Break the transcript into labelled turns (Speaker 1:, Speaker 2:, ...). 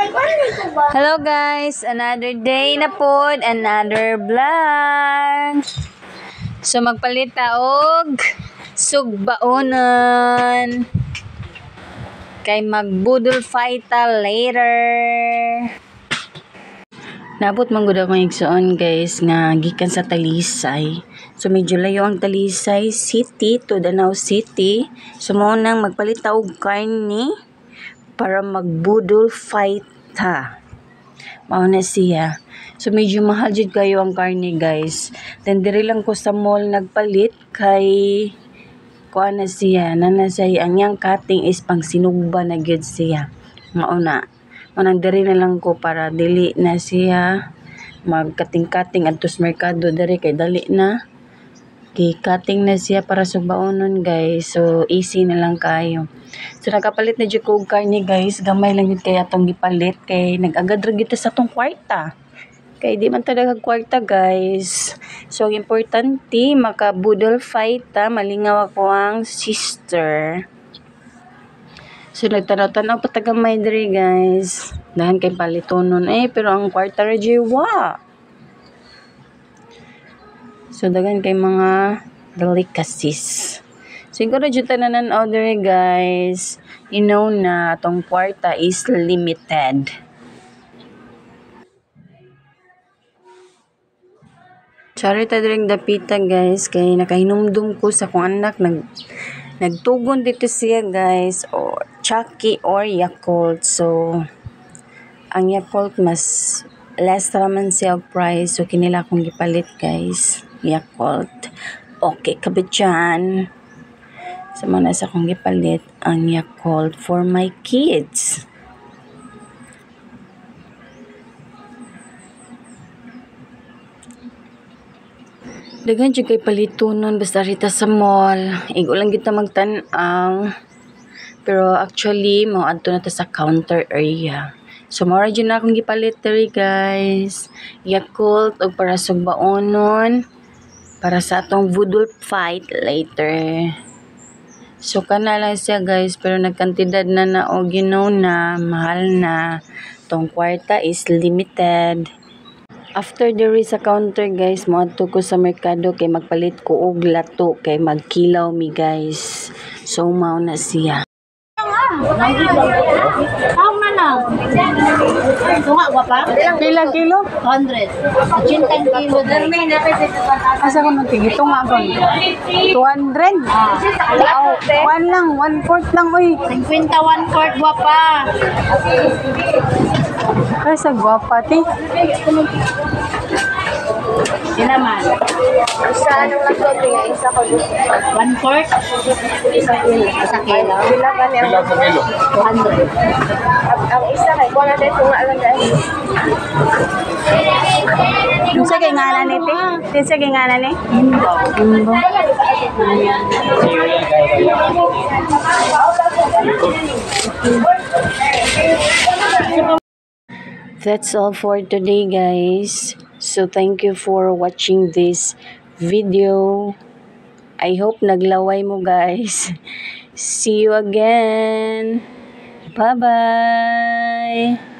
Speaker 1: Hello guys, another day na po, another vlog. So magpalit og sugbaonon kay magbudol fight later. Nabot man gud ako igsoon guys nga gikan sa Talisay. So medyo layo ang Talisay City to Danau City. So mo nang magpalit og karne para magbudol fight ha. Mao na siya. So medyo mahal jud kayo ang karne guys. Then diri lang ko sa mall nagpalit kay kuan na siya. Nanasay ang yang cutting is pang sinugba na gyud siya. Mao na. Manang diri na lang ko para dili na siya magkating-kating adto sa merkado diri kay dali na. Cutting na siya para sugbaonon guys. So easy na lang kayo. So nakapalit na jud ko og karne guys. Gamay lang gid kay atong gipalit kay nag-agad ra gid sa atong kwarta. Kay di man talaga kwarta guys. So importante makabudol fight ta. Malingaw ako ang sister. So nagtanaw-tanaw pa tagamay diri guys. Dahan kay palitonon pero ang kwarta ra jiwa. So dagan kay mga delicacies. Siguro jud tanan order guys. You know na tong kwarta is limited. Sorry ta diring dapita guys kay nakahinumdum ko sa kong anak nagtugon dito siya guys o Chucky or Yakult. So ang Yakult mas less naman siya price. So kinila akong gipalit guys. Yakult. Okay kabit dyan. Sa mga nasa akong gipalit ang Yakult for my kids. Dagan jud kay palitunon basta rita sa mall. Igo lang kita magtan-aw. Pero actually mao adto na ta sa counter area. So mao ra jud na akong gipalit diri guys. Yakult og para sugbaonon para sa atong budol fight later. So kana lang siya guys pero nagkantidad na og you know na mahal na. Tong kwarta is limited. After diri sa counter guys, moadto ko sa merkado kay magpalit ko og lato kay magkilaw mi guys. So mao na siya.
Speaker 2: How mana? Tunga ba pa?
Speaker 1: Pila kilo?
Speaker 2: 100. 80 kilo.
Speaker 1: Asa ko man tingit tunga kon? 200. Oh, one lang, 1/4 lang oy.
Speaker 2: 51 quart guapa.
Speaker 1: Ay sa guwapa ti.
Speaker 2: Yan naman.
Speaker 3: Isa anong naglote nga, isa ko dito.
Speaker 2: 1 quart. Isa kilo.
Speaker 3: Pila ba niya?
Speaker 2: 200.
Speaker 3: Ang isa kay, kung natin tunga lang dahil.
Speaker 1: Unsa kay ngalan ni ti? Unsa kay ngalan ni? That's all for today guys. So thank you for watching this video. I hope naglaway mo guys. See you again. Bye bye.